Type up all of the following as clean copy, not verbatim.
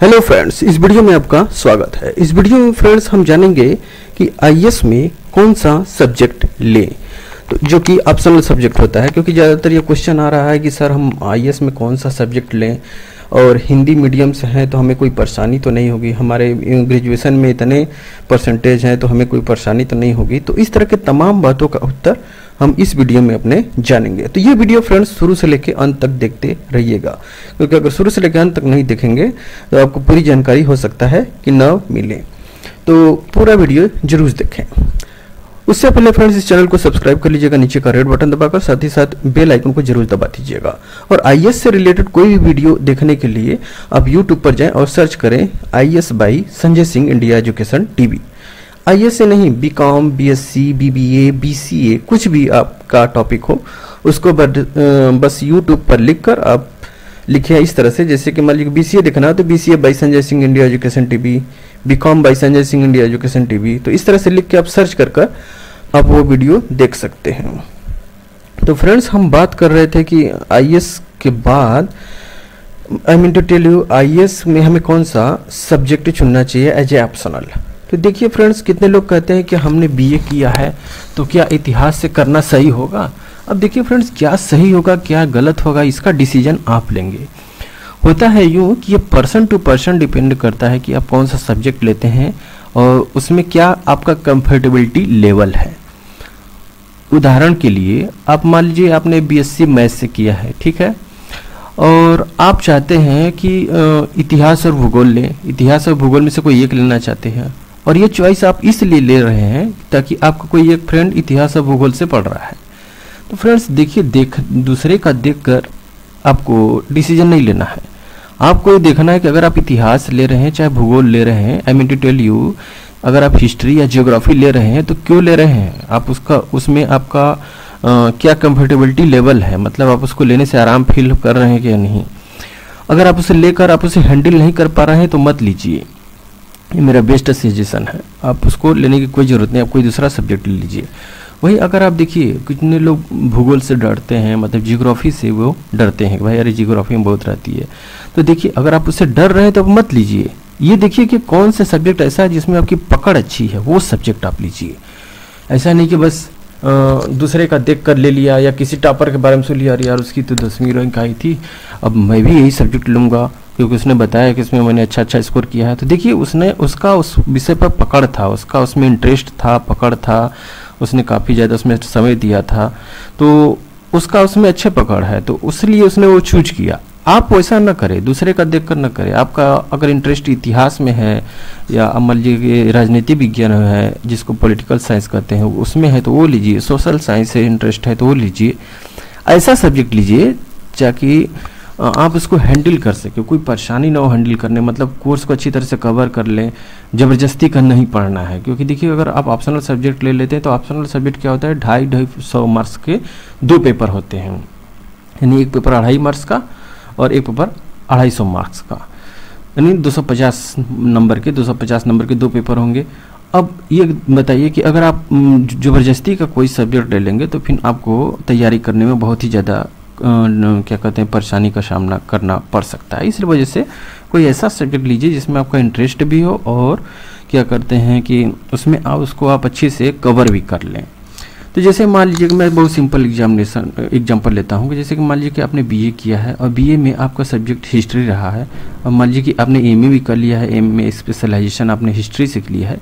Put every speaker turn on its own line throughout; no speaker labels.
Hello friends, इस video में आपका स्वागत है। इस वीडियो में फ्रेंड्स हम जानेंगे कि आईएएस में कौन सा सब्जेक्ट लें, तो जो कि ऑप्शनल सब्जेक्ट होता है। क्योंकि ज़्यादातर ये क्वेश्चन आ रहा है कि सर हम आईएएस में कौन सा सब्जेक्ट लें, और हिंदी मीडियम से हैं तो हमें कोई परेशानी तो नहीं होगी, हमारे ग्रेजुएशन में इतने परसेंटेज हैं तो हमें कोई परेशानी तो नहीं होगी। तो इस तरह के तमाम बातों का उत्तर हम इस वीडियो में अपने जानेंगे। तो ये वीडियो फ्रेंड्स शुरू से लेकर अंत तक देखते रहिएगा, क्योंकि अगर शुरू से लेकर अंत तक नहीं देखेंगे तो आपको पूरी जानकारी हो सकता है कि न मिले। तो पूरा वीडियो जरूर देखें। उससे पहले फ्रेंड्स इस चैनल को सब्सक्राइब कर लीजिएगा, नीचे का रेड बटन दबाकर, साथ ही साथ बेल आइकन को जरूर दबा दीजिएगा। और आईएएस से रिलेटेड कोई भी वीडियो देखने के लिए आप यूट्यूब पर जाएं और सर्च करें IAS by Sanjay Singh India Education TV. IAS से नहीं, बीकॉम, बीएससी, बीबीए, बीसीए, कुछ भी आपका टॉपिक हो उसको बस यूट्यूब पर लिखकर आप लिखिए इस तरह से, जैसे कि मान लीजिए बीसीए देखना है तो BCA by Sanjay Singh India Education TV, BCom by Sanjay Singh India Education TV. तो इस तरह से लिख के आप सर्च कर आप वो वीडियो देख सकते हैं। तो फ्रेंड्स हम बात कर रहे थे कि आईएएस के बाद I mean to tell you IAS में हमें कौन सा सब्जेक्ट चुनना चाहिए एज ए ऑप्शनल। तो देखिए फ्रेंड्स, कितने लोग कहते हैं कि हमने बीए किया है तो क्या इतिहास से करना सही होगा। अब देखिए फ्रेंड्स, क्या सही होगा क्या गलत होगा इसका डिसीजन आप लेंगे। होता है यूँ कि ये पर्सन टू पर्सन डिपेंड करता है कि आप कौन सा सब्जेक्ट लेते हैं और उसमें क्या आपका कंफर्टेबिलिटी लेवल है। उदाहरण के लिए आप मान लीजिए आपने बीएससी मैथ्स से किया है, ठीक है, और आप चाहते हैं कि इतिहास और भूगोल लें। इतिहास और भूगोल में से कोई एक लेना चाहते हैं, और ये चॉइस आप इसलिए ले रहे हैं ताकि आपका कोई एक फ्रेंड इतिहास और भूगोल से पढ़ रहा है। तो फ्रेंड्स देखिए, दूसरे का देखकर आपको डिसीजन नहीं लेना है। आपको ये देखना है कि अगर आप इतिहास ले रहे हैं चाहे भूगोल ले रहे हैं, I mean to tell you अगर आप हिस्ट्री या ज्योग्राफी ले रहे हैं तो क्यों ले रहे हैं, आप उसमें आपका क्या कंफर्टेबिलिटी लेवल है, मतलब आप उसको लेने से आराम फील कर रहे हैं कि नहीं। अगर आप उसे लेकर आप उसे हैंडल नहीं कर पा रहे हैं तो मत लीजिए, ये मेरा बेस्ट सजेशन है। आप उसको लेने की कोई ज़रूरत नहीं, आप कोई दूसरा सब्जेक्ट ले लीजिए। वही अगर आप देखिए कितने लोग भूगोल से डरते हैं, मतलब जियोग्राफी से वो डरते हैं कि भाई अरे जियोग्राफी में बहुत रहती है। तो देखिए अगर आप उससे डर रहे हैं तो आप मत लीजिए। ये देखिए कि कौन सा सब्जेक्ट ऐसा है जिसमें आपकी पकड़ अच्छी है, वो सब्जेक्ट आप लीजिए। ऐसा नहीं कि बस दूसरे का देख कर ले लिया या किसी टॉपर के बारे में सुन लिया, अरे यार उसकी तो 10वीं रैंक आई थी अब मैं भी यही सब्जेक्ट लूँगा क्योंकि उसने बताया कि इसमें मैंने अच्छा स्कोर किया है। तो देखिए उसका उस विषय पर पकड़ था, उसका उसमें इंटरेस्ट था, पकड़ था, उसने काफ़ी ज़्यादा उसमें समय दिया था, तो उसका उसमें अच्छे पकड़ है, तो इसलिए उसने वो चूज किया। आप वैसा न करें, दूसरे का देखकर न करें। आपका अगर इंटरेस्ट इतिहास में है या मान लीजिए राजनीति विज्ञान है जिसको पॉलिटिकल साइंस कहते हैं उसमें है तो वो लीजिए, सोशल साइंस से इंटरेस्ट है तो वो लीजिए। ऐसा सब्जेक्ट लीजिए ताकि आप उसको हैंडल कर सके, कोई परेशानी ना हो हैंडल करने, मतलब कोर्स को अच्छी तरह से कवर कर लें, ज़बरदस्ती का नहीं पढ़ना है। क्योंकि देखिए अगर आप ऑप्शनल सब्जेक्ट ले लेते हैं तो ऑप्शनल सब्जेक्ट क्या होता है, 250 मार्क्स के 2 पेपर होते हैं, यानी एक पेपर 2.5 मार्क्स का और एक पेपर 250 मार्क्स का, यानी 250 नंबर के 2 पेपर होंगे। अब ये बताइए कि अगर आप ज़बरदस्ती का कोई सब्जेक्ट ले लेंगे तो फिर आपको तैयारी करने में बहुत ही ज़्यादा क्या कहते हैं परेशानी का सामना करना पड़ सकता है। इस वजह से कोई ऐसा सब्जेक्ट लीजिए जिसमें आपका इंटरेस्ट भी हो और क्या करते हैं कि उसमें उसको आप अच्छे से कवर भी कर लें। तो जैसे मान लीजिए कि मैं बहुत सिंपल एग्जांपल लेता हूँ कि जैसे कि मान लीजिए कि आपने बीए किया है और बीए में आपका सब्जेक्ट हिस्ट्री रहा है, और मान लीजिए कि आपने एमए भी कर लिया है, एमए में स्पेशलाइजेशन आपने हिस्ट्री से लिया है,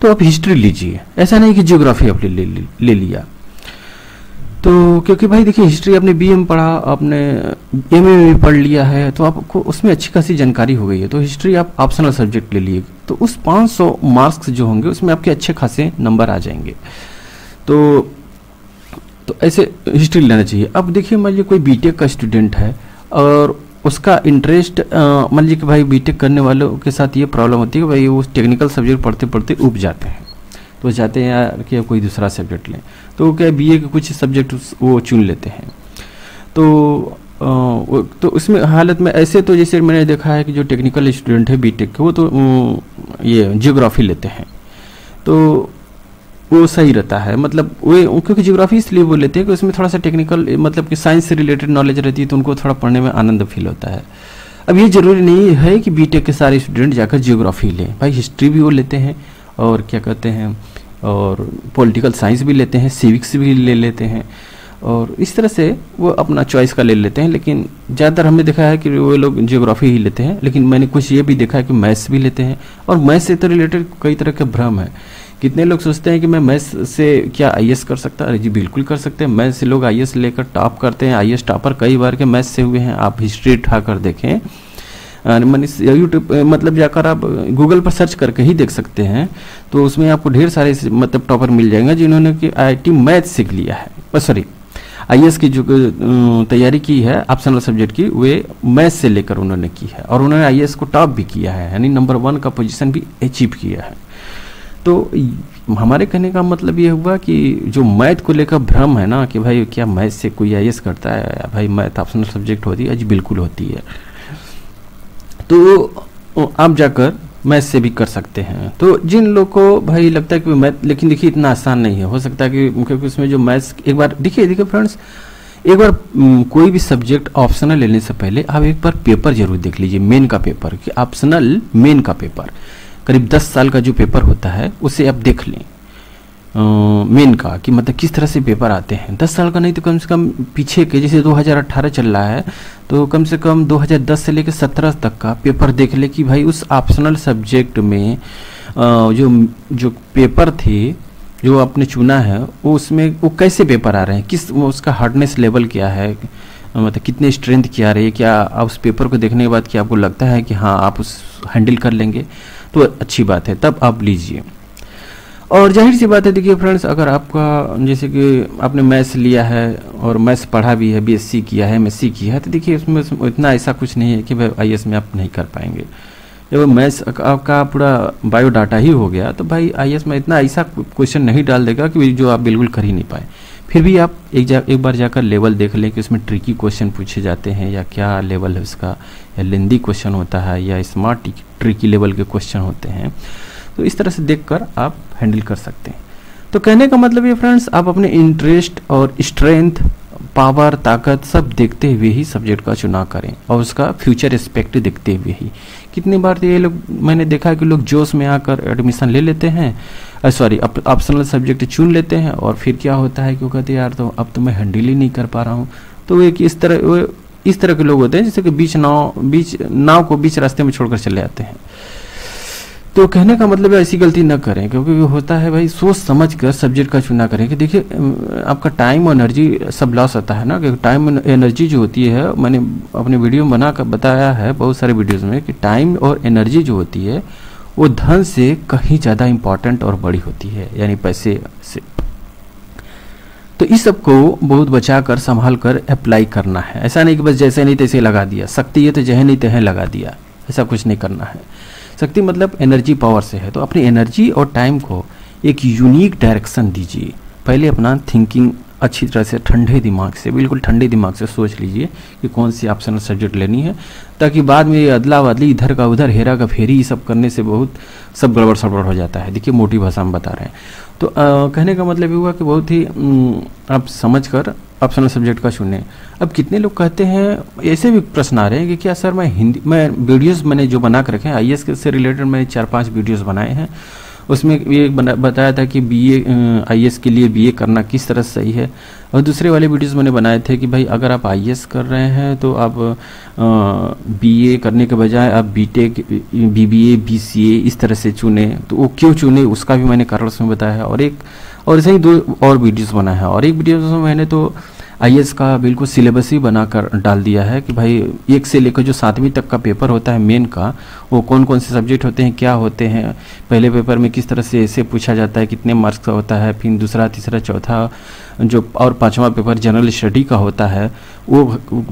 तो आप हिस्ट्री लीजिए। ऐसा नहीं कि ज्योग्राफी आपने ले लिया। तो क्योंकि भाई देखिए हिस्ट्री आपने बीए में पढ़ा, आपने एमए में भी पढ़ लिया है, तो आपको उसमें अच्छी खासी जानकारी हो गई है, तो हिस्ट्री आप ऑप्शनल सब्जेक्ट ले लिए तो उस 500 मार्क्स जो होंगे उसमें आपके अच्छे खासे नंबर आ जाएंगे। तो ऐसे हिस्ट्री लेना चाहिए। अब देखिए मान लीजिए कोई बीटेक का स्टूडेंट है और उसका इंटरेस्ट मान लीजिए कि भाई बीटेक करने वालों के साथ ये प्रॉब्लम होती है कि भाई वो टेक्निकल सब्जेक्ट पढ़ते पढ़ते उब जाते हैं, तो चाहते हैं यार कि कोई दूसरा सब्जेक्ट लें, तो क्या बीए के कुछ सब्जेक्ट वो चुन लेते हैं। तो उसमें हालत में ऐसे तो जैसे मैंने देखा है कि जो टेक्निकल स्टूडेंट है बीटेक के वो तो ये ज्योग्राफी लेते हैं, तो वो सही रहता है। मतलब वो क्योंकि ज्योग्राफी इसलिए वो लेते हैं कि उसमें थोड़ा सा टेक्निकल मतलब कि साइंस से रिलेटेड नॉलेज रहती है, तो उनको थोड़ा पढ़ने में आनंद फील होता है। अब ये जरूरी नहीं है कि बीटेक के सारे स्टूडेंट जाकर जियोग्राफी लें, भाई हिस्ट्री भी वो लेते हैं और क्या कहते हैं और पॉलिटिकल साइंस भी लेते हैं, सिविक्स भी ले लेते हैं और इस तरह से वो अपना चॉइस का ले लेते हैं। लेकिन ज़्यादातर हमने देखा है कि वो लोग जियोग्राफी ही लेते हैं, लेकिन मैंने कुछ ये भी देखा है कि मैथ्स भी लेते हैं और मैथ्स से तो रिलेटेड कई तरह के भ्रम है। कितने लोग सोचते हैं कि मैं मैथ्स से क्या आईएएस कर सकता है? अरे जी बिल्कुल कर सकते हैं। मैथ्स से लोग आईएएस लेकर टॉप करते हैं, आईएएस टॉपर कई बार के मैथ्स से हुए हैं। आप हिस्ट्री उठाकर देखें, यूट्यूब मतलब जाकर आप गूगल पर सर्च करके ही देख सकते हैं, तो उसमें आपको ढेर सारे मतलब टॉपर मिल जाएंगे जिन्होंने कि आईआईटी मैथ्स सीख लिया है, सॉरी आईएएस की जो तैयारी की है ऑप्शनल सब्जेक्ट की, वे मैथ्स से लेकर उन्होंने की है और उन्होंने आईएएस को टॉप भी किया है, यानी नंबर 1 का पोजीशन भी अचीव किया है। तो हमारे कहने का मतलब ये हुआ कि जो मैथ को लेकर भ्रम है ना कि भाई क्या मैथ से कोई आईएएस करता है या भाई मैथ ऑप्शनल सब्जेक्ट होती है, जी बिल्कुल होती है। तो आप जाकर मैथ से भी कर सकते हैं। तो जिन लोग को भाई लगता है कि मैथ, लेकिन देखिए इतना आसान नहीं है, हो सकता है कि क्योंकि उसमें जो मैथ्स एक बार देखिए फ्रेंड्स, एक बार कोई भी सब्जेक्ट ऑप्शनल लेने से पहले आप एक बार पेपर जरूर देख लीजिए, मेन का पेपर, कि ऑप्शनल मेन का पेपर करीब 10 साल का जो पेपर होता है उसे आप देख लें मेन का, कि मतलब किस तरह से पेपर आते हैं। 10 साल का नहीं तो कम से कम पीछे के, जैसे 2018 चल रहा है तो कम से कम 2010 से लेकर 17 तक का पेपर देख ले कि भाई उस ऑप्शनल सब्जेक्ट में जो पेपर थे जो आपने चुना है वो उसमें वो कैसे पेपर आ रहे हैं, किस उसका हार्डनेस लेवल क्या है, मतलब कितने स्ट्रेंथ क्या रही है, क्या आप उस पेपर को देखने के बाद क्या आपको लगता है कि हाँ आप उस हैंडल कर लेंगे, तो अच्छी बात है, तब आप लीजिए। और जाहिर सी बात है देखिए फ्रेंड्स, अगर आपका जैसे कि आपने मैथ्स लिया है और मैथ्स पढ़ा भी है, बीएससी किया है, एमएससी किया है, तो देखिए उसमें इतना ऐसा कुछ नहीं है कि भाई आईएएस में आप नहीं कर पाएंगे। जब मैथ्स आपका पूरा बायोडाटा ही हो गया तो भाई आईएएस में इतना ऐसा क्वेश्चन नहीं डाल देगा कि जो आप बिल्कुल कर ही नहीं पाए। फिर भी आप एक बार जाकर लेवल देख लें कि उसमें ट्रिकी क्वेश्चन पूछे जाते हैं या क्या लेवल है उसका, या लेंदी क्वेश्चन होता है या स्मार्ट ट्रिकी लेवल के क्वेश्चन होते हैं। तो इस तरह से देखकर आप हैंडल कर सकते हैं। तो कहने का मतलब ये फ्रेंड्स, आप अपने इंटरेस्ट और स्ट्रेंथ, पावर, ताकत सब देखते हुए ही सब्जेक्ट का चुनाव करें और उसका फ्यूचर एस्पेक्ट देखते हुए ही। कितनी बार तो ये लोग मैंने देखा है कि लोग जोश में आकर एडमिशन ले लेते हैं, सॉरी ऑप्शनल सब्जेक्ट चुन लेते हैं और फिर क्या होता है कि वो कहते हैं यार तो अब तो मैं हैंडल ही नहीं कर पा रहा हूँ। तो एक इस तरह के लोग होते हैं जैसे कि नाव को बीच रास्ते में छोड़कर चले आते हैं। तो कहने का मतलब है ऐसी गलती न करें, क्योंकि होता है भाई सोच समझ कर सब्जेक्ट का चुना करें। कि देखिए आपका टाइम और एनर्जी सब लॉस होता है ना, कि टाइम और एनर्जी जो होती है, मैंने अपने वीडियो में बना कर बताया है बहुत सारे वीडियोज़ में कि टाइम और एनर्जी जो होती है वो धन से कहीं ज़्यादा इम्पॉर्टेंट और बड़ी होती है, यानी पैसे से। तो इस सब को बहुत बचा कर संभाल कर अप्लाई करना है। ऐसा नहीं कि बस जैसे नहीं तैसे लगा दिया, शक्ति है तो जहे नहीं तहे लगा दिया, ऐसा कुछ नहीं करना है। शक्ति मतलब एनर्जी पावर से है, तो अपनी एनर्जी और टाइम को एक यूनिक डायरेक्शन दीजिए। पहले अपना थिंकिंग अच्छी तरह से ठंडे दिमाग से, बिल्कुल ठंडे दिमाग से सोच लीजिए कि कौन सी ऑप्शनल सब्जेक्ट लेनी है, ताकि बाद में ये अदला बदली, इधर का उधर, हेरा का फेरी, ये सब करने से बहुत सब गड़बड़ सड़बड़ हो जाता है। देखिए मोटी भाषा में बता रहे हैं। तो कहने का मतलब ये हुआ कि बहुत ही आप समझ कर ऑप्शनल सब्जेक्ट का चुनें। अब कितने लोग कहते हैं, ऐसे भी प्रश्न आ रहे हैं कि क्या सर मैं वीडियोस मैंने जो बना कर रखे हैं आईएएस से रिलेटेड, मैंने 4-5 वीडियोस बनाए हैं। उसमें ये बताया था कि बीए आईएएस के लिए बीए करना किस तरह सही है, और दूसरे वाले वीडियोस मैंने बनाए थे कि भाई अगर आप आईएएस कर रहे हैं तो आप बीए करने के बजाय आप बीटेक, बीबीए, बीसीए इस तरह से चुने, तो वो क्यों चुने उसका भी मैंने कारण उसमें बताया है। और ऐसे ही 2 और वीडियोस बनाए हैं, और एक वीडियो में मैंने तो आईएएस का बिल्कुल सिलेबस ही बनाकर डाल दिया है कि भाई 1 से लेकर जो 7वीं तक का पेपर होता है मेन का, वो कौन कौन से सब्जेक्ट होते हैं, क्या होते हैं, पहले पेपर में किस तरह से ऐसे पूछा जाता है, कितने मार्क्स का होता है, फिर दूसरा, तीसरा, चौथा जो और 5वां पेपर जनरल स्टडी का होता है वो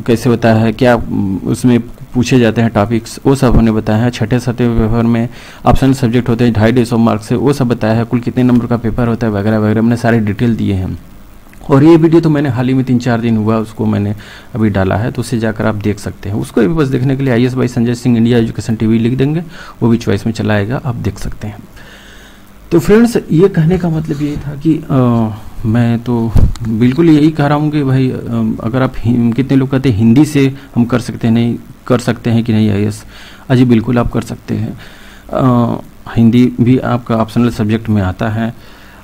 कैसे होता है, क्या उसमें पूछे जाते हैं टॉपिक्स, वो सब हमने बताया है। 6ठे 7वें पेपर में ऑप्शनल सब्जेक्ट होते हैं 250 मार्क्स से, वो सब बताया है। कुल कितने नंबर का पेपर होता है वगैरह वगैरह, मैंने सारे डिटेल दिए हैं। और ये वीडियो तो मैंने हाल ही में 3-4 दिन हुआ उसको मैंने अभी डाला है, तो उससे जाकर आप देख सकते हैं। उसको भी बस देखने के लिए IAS by Sanjay Singh India Education TV लिख देंगे, वो भी चॉइस में चला आएगा, आप देख सकते हैं। तो फ्रेंड्स ये कहने का मतलब ये था कि मैं तो बिल्कुल यही कह रहा हूँ कि भाई अगर आप कितने लोग कहते हैं हिंदी से हम कर सकते हैं, नहीं कर सकते हैं कि नहीं आईएएस? अजी बिल्कुल आप कर सकते हैं। हिंदी भी आपका ऑप्शनल सब्जेक्ट में आता है।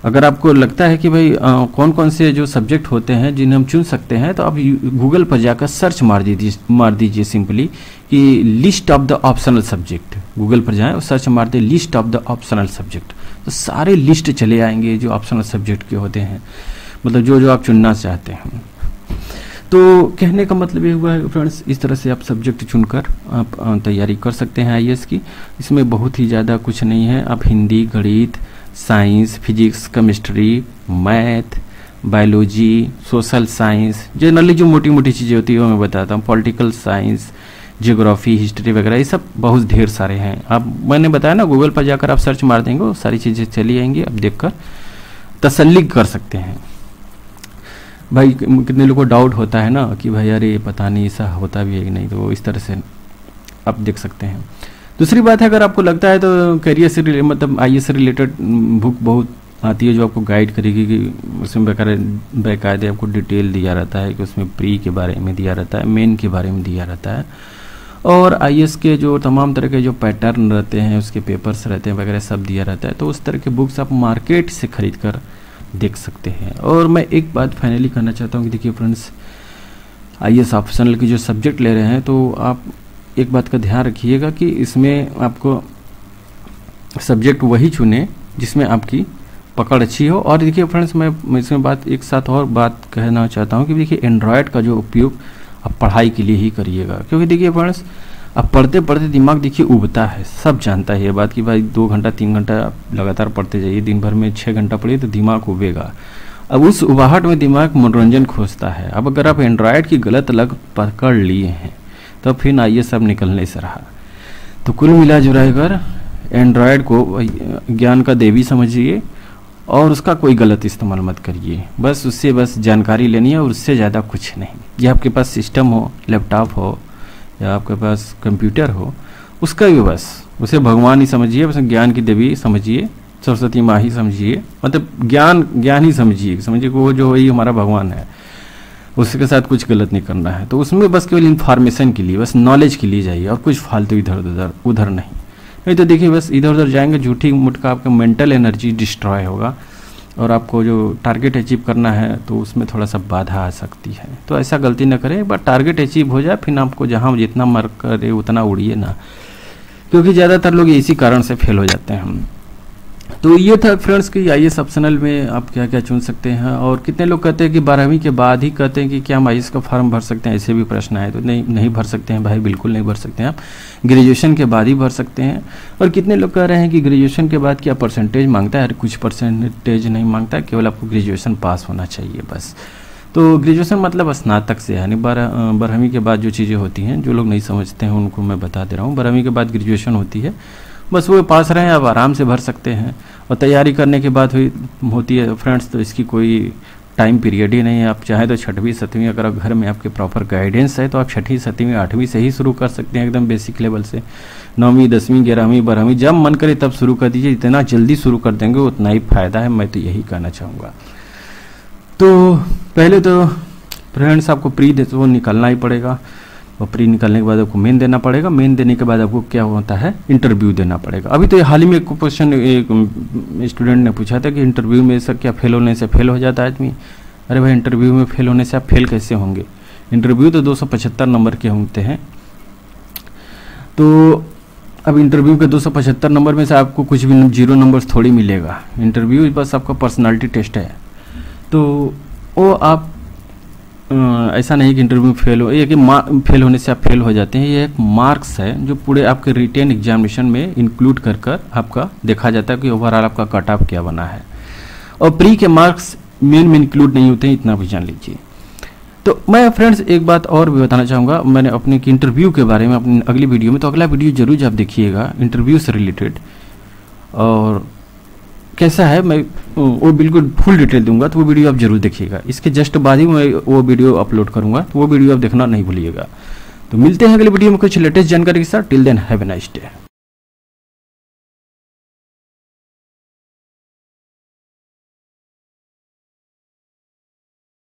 अगर आपको लगता है कि भाई कौन कौन से जो सब्जेक्ट होते हैं जिन्हें हम चुन सकते हैं, तो आप गूगल पर जाकर सर्च मार दीजिए सिंपली कि list of the optional subject. Google पर जाएं और सर्च मार दें list of the optional subject, तो सारे लिस्ट चले आएंगे जो ऑप्शनल सब्जेक्ट के होते हैं, मतलब जो जो आप चुनना चाहते हैं। तो कहने का मतलब ये हुआ है फ्रेंड्स, इस तरह से आप सब्जेक्ट चुनकर आप तैयारी कर सकते हैं आईएएस की। इसमें बहुत ही ज़्यादा कुछ नहीं है। आप हिंदी, गणित, science, physics, chemistry, math, biology, social science, generally जो मोटी मोटी चीज़ें होती है वो मैं बताता हूँ, पॉलिटिकल साइंस, जियोग्राफी, हिस्ट्री वगैरह, ये सब बहुत ढेर सारे हैं। आप मैंने बताया ना, गूगल पर जाकर आप सर्च मार देंगे वो सारी चीज़ें चली आएंगी, आप देखकर तसल्ली कर सकते हैं। भाई कितने लोगों को डाउट होता है ना कि भाई यार ये पता नहीं ऐसा होता भी है कि नहीं, तो इस तरह से आप देख सकते हैं। दूसरी बात है, अगर आपको लगता है तो करियर से मतलब आईएएस से रिलेटेड बुक बहुत आती है जो आपको गाइड करेगी कि उसमें बेकायदे आपको डिटेल दिया रहता है कि उसमें प्री के बारे में दिया रहता है, मेन के बारे में दिया रहता है, और आईएएस के जो तमाम तरह के जो पैटर्न रहते हैं, उसके पेपर्स रहते हैं वगैरह सब दिया रहता है। तो उस तरह के बुक्स आप मार्केट से खरीद कर देख सकते हैं। और मैं एक बात फाइनली कहना चाहता हूँ कि देखिए फ्रेंड्स, आईएएस ऑप्शनल की जो सब्जेक्ट ले रहे हैं तो आप एक बात का ध्यान रखिएगा कि इसमें आपको सब्जेक्ट वही चुने जिसमें आपकी पकड़ अच्छी हो। और देखिए फ्रेंड्स, मैं इसमें बात एक साथ और बात कहना चाहता हूँ कि देखिए एंड्रॉयड का जो उपयोग आप पढ़ाई के लिए ही करिएगा, क्योंकि देखिए फ्रेंड्स, अब पढ़ते पढ़ते दिमाग देखिए उबता है, सब जानता है ये बात कि भाई 2 घंटा 3 घंटा लगातार पढ़ते जाइए, दिन भर में 6 घंटा पढ़िए तो दिमाग उबेगा। अब उस उबाहट में दिमाग मनोरंजन खोजता है। अब अगर आप एंड्रॉयड की गलत लग पकड़ लिए हैं तो फिर आइए सब निकलने से रहा। तो कुल मिला जुलाकर एंड्रॉयड को ज्ञान का देवी समझिए और उसका कोई गलत इस्तेमाल मत करिए। बस उससे बस जानकारी लेनी है और उससे ज़्यादा कुछ नहीं। या आपके पास सिस्टम हो, लैपटॉप हो या आपके पास कंप्यूटर हो, उसका भी बस उसे भगवान ही समझिए, बस ज्ञान की देवी समझिए, सरस्वती माँ ही समझिए, मतलब ज्ञान ही समझिए वो जो ही हमारा भगवान है, उसके साथ कुछ गलत नहीं करना है। तो उसमें बस केवल इन्फॉर्मेशन के लिए, बस नॉलेज के लिए जाइए और कुछ फालतू इधर उधर नहीं तो देखिए बस इधर उधर जाएंगे, झूठी मुटका आपका मेंटल एनर्जी डिस्ट्रॉय होगा और आपको जो टारगेट अचीव करना है तो उसमें थोड़ा सा बाधा आ सकती है। तो ऐसा गलती न करें, एक बार टारगेट अचीव हो जाए फिर आपको जहाँ जितना मार्क करे उतना उड़िए ना, क्योंकि ज़्यादातर लोग इसी कारण से फेल हो जाते हैं। तो ये था फ्रेंड्स कि आईएएस ऑप्शनल में आप क्या क्या चुन सकते हैं। और कितने लोग कहते हैं कि 12वीं के बाद ही कहते हैं कि क्या हम आईएएस का फॉर्म भर सकते हैं, ऐसे भी प्रश्न है। तो नहीं भर सकते हैं भाई, बिल्कुल नहीं भर सकते हैं। आप ग्रेजुएशन के बाद ही भर सकते हैं। और कितने लोग कह रहे हैं कि ग्रेजुएशन के बाद क्या परसेंटेज मांगता है, अरे कुछ परसेंटेज नहीं मांगता, केवल आपको ग्रेजुएशन पास होना चाहिए बस। तो ग्रेजुएशन मतलब स्नातक से, यानी 12वीं के बाद जो चीज़ें होती हैं, जो लोग नहीं समझते हैं उनको मैं बता दे रहा हूँ। 12वीं के बाद ग्रेजुएशन होती है, बस वो पास रहे आप आराम से भर सकते हैं। और तैयारी करने के बाद होती है फ्रेंड्स, तो इसकी कोई टाइम पीरियड ही नहीं है। आप चाहे तो 6वीं 7वीं, अगर घर में आपके प्रॉपर गाइडेंस है तो आप 6वीं 7वीं 8वीं से ही शुरू कर सकते हैं, एकदम बेसिक लेवल से। 9वीं 10वीं 11वीं 12वीं जब मन करे तब शुरू कर दीजिए। जितना जल्दी शुरू कर देंगे उतना ही फायदा है, मैं तो यही कहना चाहूँगा। तो पहले तो फ्रेंड्स आपको प्री तो निकलना ही पड़ेगा, और प्री निकलने के बाद आपको मेन देना पड़ेगा। मेन देने के बाद आपको क्या होता है, इंटरव्यू देना पड़ेगा। अभी तो हाल ही में एक क्वेश्चन एक स्टूडेंट ने पूछा था कि इंटरव्यू में सर क्या फेल होने से फेल हो जाता है आदमी। अरे भाई, इंटरव्यू में फेल होने से आप फेल कैसे होंगे? इंटरव्यू तो 275 नंबर के होते हैं। तो अब इंटरव्यू के 275 नंबर में से आपको कुछ भी 0 नंबर थोड़ी मिलेगा। इंटरव्यू बस आपका पर्सनालिटी टेस्ट है। तो वो आप ऐसा नहीं कि इंटरव्यू में फेल हो, ये कि फेल होने से आप फेल हो जाते हैं। ये एक मार्क्स है जो पूरे आपके रिटेन एग्जामिनेशन में इंक्लूड कर आपका देखा जाता है कि ओवरऑल आपका कट ऑफ क्या बना है। और प्री के मार्क्स मेन में इंक्लूड नहीं होते हैं, इतना भी जान लीजिए। तो मैं फ्रेंड्स एक बात और भी बताना चाहूँगा, मैंने अपने इंटरव्यू के बारे में अपनी अगली वीडियो में, तो अगला वीडियो जरूर आप देखिएगा इंटरव्यू से रिलेटेड। और कैसा है मैं वो बिल्कुल फुल डिटेल दूंगा, तो वो वीडियो आप जरूर देखिएगा। इसके जस्ट बाद ही मैं वो वीडियो अपलोड करूंगा, तो वो वीडियो आप देखना नहीं भूलिएगा। तो मिलते हैं अगले वीडियो में कुछ लेटेस्ट जानकारी के साथ। Till then have a nice day.